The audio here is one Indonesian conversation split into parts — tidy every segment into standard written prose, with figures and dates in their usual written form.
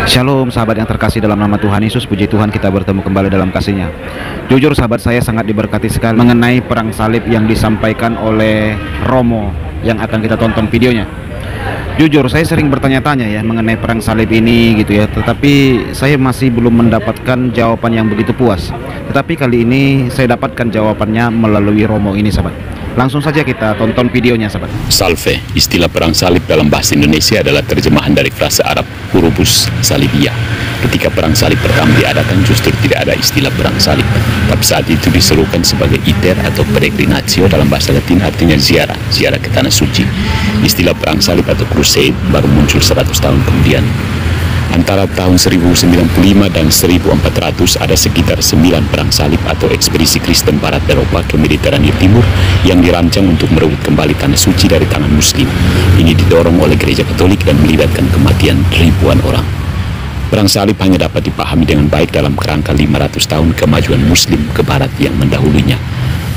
Shalom sahabat yang terkasih dalam nama Tuhan Yesus. Puji Tuhan kita bertemu kembali dalam kasih-Nya. Jujur sahabat, saya sangat diberkati sekali mengenai perang salib yang disampaikan oleh Romo yang akan kita tonton videonya. Jujur saya sering bertanya-tanya ya mengenai perang salib ini gitu ya, tetapi saya masih belum mendapatkan jawaban yang begitu puas. Tetapi kali ini saya dapatkan jawabannya melalui Romo ini sahabat. Langsung saja kita tonton videonya sahabat. Salve, istilah perang salib dalam bahasa Indonesia adalah terjemahan dari frase Arab Hurubus Salibiyah. Ketika perang salib pertama diadakan justru tidak ada istilah perang salib, tapi saat itu diserukan sebagai iter atau peregrinatio, dalam bahasa Latin artinya ziarah ke tanah suci. Istilah perang salib atau crusade baru muncul 100 tahun kemudian. Antara tahun 1095 dan 1400 ada sekitar 9 perang salib atau ekspedisi Kristen Barat Eropa ke Mediterania Timur yang dirancang untuk merebut kembali tanah suci dari tangan Muslim. Ini didorong oleh Gereja Katolik dan melibatkan kematian ribuan orang. Perang salib hanya dapat dipahami dengan baik dalam kerangka 500 tahun kemajuan Muslim ke Barat yang mendahulunya.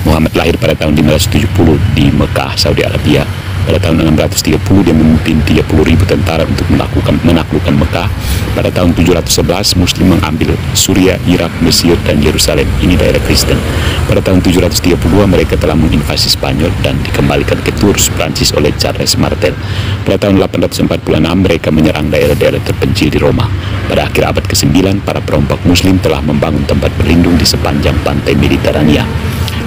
Muhammad lahir pada tahun 570 di Mekah, Saudi Arabia. Pada tahun 630 dia memimpin 30.000 tentara untuk menaklukkan Mekah. Pada tahun 711 Muslim mengambil Suriah, Irak, Mesir, dan Yerusalem. Ini daerah Kristen. Pada tahun 732 mereka telah menginvasi Spanyol dan dikembalikan ke Tours, Prancis oleh Charles Martel. Pada tahun 846 mereka menyerang daerah-daerah terpencil di Roma. Pada akhir abad ke-9 para perompak Muslim telah membangun tempat berlindung di sepanjang pantai Mediterania,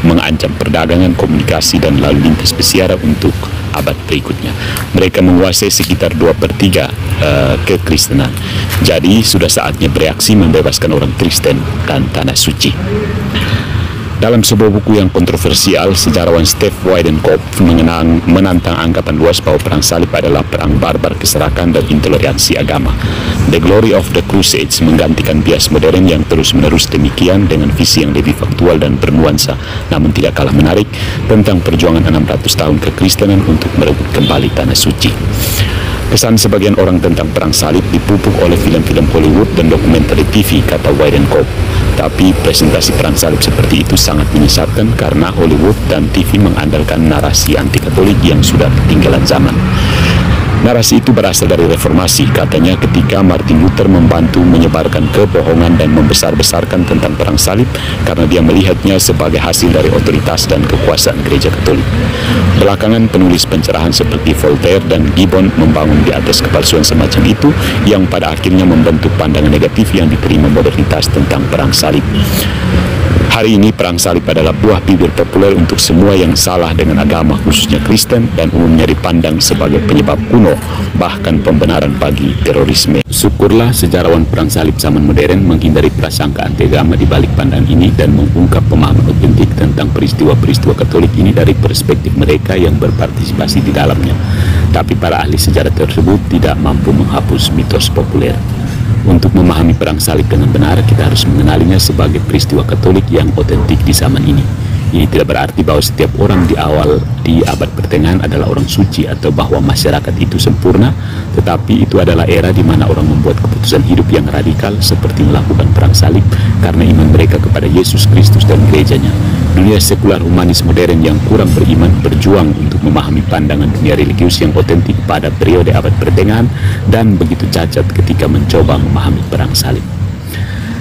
mengancam perdagangan, komunikasi, dan lalu lintas pesiara untuk abad berikutnya. Mereka menguasai sekitar 2/3 kekristenan. Jadi sudah saatnya bereaksi membebaskan orang Kristen dan tanah suci. Dalam sebuah buku yang kontroversial, sejarawan Steve Weidenkopf menantang anggapan luas bahwa perang salib adalah perang barbar, keserakan, dan intoleransi agama. The Glory of the Crusades menggantikan bias modern yang terus-menerus demikian dengan visi yang lebih faktual dan bernuansa, namun tidak kalah menarik, tentang perjuangan 600 tahun kekristenan untuk merebut kembali tanah suci. Kesan sebagian orang tentang perang salib dipupuk oleh film-film Hollywood dan dokumenter TV, kata Weidenkopf. Tapi presentasi perang salib seperti itu sangat menyesatkan karena Hollywood dan TV mengandalkan narasi anti-Katolik yang sudah ketinggalan zaman. Narasi itu berasal dari reformasi, katanya, ketika Martin Luther membantu menyebarkan kebohongan dan membesar-besarkan tentang perang salib karena dia melihatnya sebagai hasil dari otoritas dan kekuasaan Gereja Katolik. Belakangan penulis pencerahan seperti Voltaire dan Gibbon membangun di atas kepalsuan semacam itu yang pada akhirnya membentuk pandangan negatif yang diterima modernitas tentang perang salib. Hari ini perang salib adalah buah bibir populer untuk semua yang salah dengan agama, khususnya Kristen, dan umumnya dipandang sebagai penyebab kuno, bahkan pembenaran bagi terorisme. Syukurlah sejarawan perang salib zaman modern menghindari prasangka anti-agama di balik pandangan ini dan mengungkap pemahaman otentik tentang peristiwa-peristiwa Katolik ini dari perspektif mereka yang berpartisipasi di dalamnya. Tapi para ahli sejarah tersebut tidak mampu menghapus mitos populer. Untuk memahami perang salib dengan benar, kita harus mengenalinya sebagai peristiwa Katolik yang otentik di zaman ini. Ini tidak berarti bahwa setiap orang di abad pertengahan adalah orang suci atau bahwa masyarakat itu sempurna, tetapi itu adalah era di mana orang membuat keputusan hidup yang radikal seperti melakukan perang salib karena iman mereka kepada Yesus Kristus dan gerejanya. Dunia sekular humanis modern yang kurang beriman berjuang untuk memahami pandangan dunia religius yang otentik pada periode abad pertengahan dan begitu cacat ketika mencoba memahami perang salib.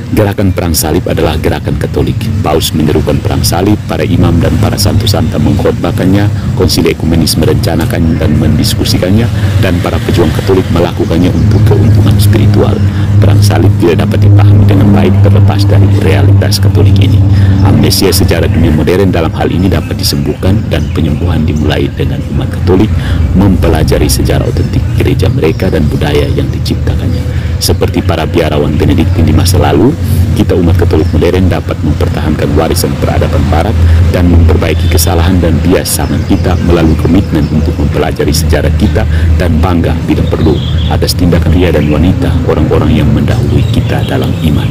Gerakan perang salib adalah gerakan Katolik. Paus menyerukan perang salib, para imam dan para santo santa mengkhotbahkannya, konsili ekumenis merencanakan dan mendiskusikannya, dan para pejuang Katolik melakukannya untuk keuntungan spiritual. Perang salib tidak dapat dipahami dengan baik terlepas dari realitas Katolik ini. Amnesia sejarah dunia modern dalam hal ini dapat disembuhkan dan penyembuhan dimulai dengan umat Katolik mempelajari sejarah otentik gereja mereka dan budaya yang diciptakannya. Seperti para biarawan Benediktin di masa lalu, kita umat Katolik modern dapat mempertahankan warisan peradaban Barat dan memperbaiki kesalahan dan bias zaman kita melalui komitmen untuk mempelajari sejarah kita dan bangga bila perlu atas tindakan pria dan wanita, orang-orang yang mendahului kita dalam iman.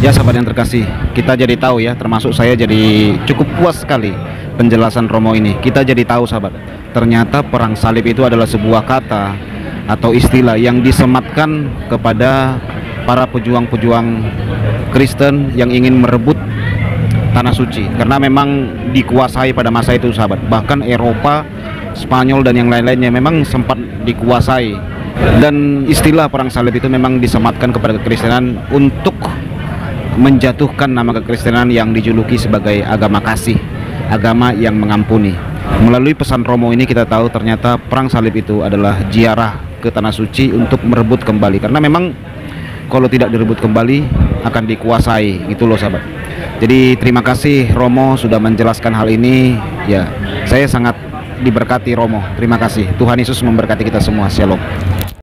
Ya sahabat yang terkasih, kita jadi tahu ya, termasuk saya jadi cukup puas sekali penjelasan Romo ini. Kita jadi tahu sahabat, ternyata perang salib itu adalah sebuah kata atau istilah yang disematkan kepada para pejuang-pejuang Kristen yang ingin merebut tanah suci, karena memang dikuasai pada masa itu sahabat. Bahkan Eropa, Spanyol dan yang lain-lainnya memang sempat dikuasai Dan istilah perang salib itu memang disematkan kepada kekristenan untuk menjatuhkan nama kekristenan yang dijuluki sebagai agama kasih, agama yang mengampuni. Melalui pesan Romo ini kita tahu ternyata perang salib itu adalah ziarah ke tanah suci untuk merebut kembali, karena memang kalau tidak direbut kembali akan dikuasai, gitu loh sahabat. Jadi terima kasih Romo sudah menjelaskan hal ini. Ya, saya sangat diberkati Romo. Terima kasih. Tuhan Yesus memberkati kita semua. Shalom.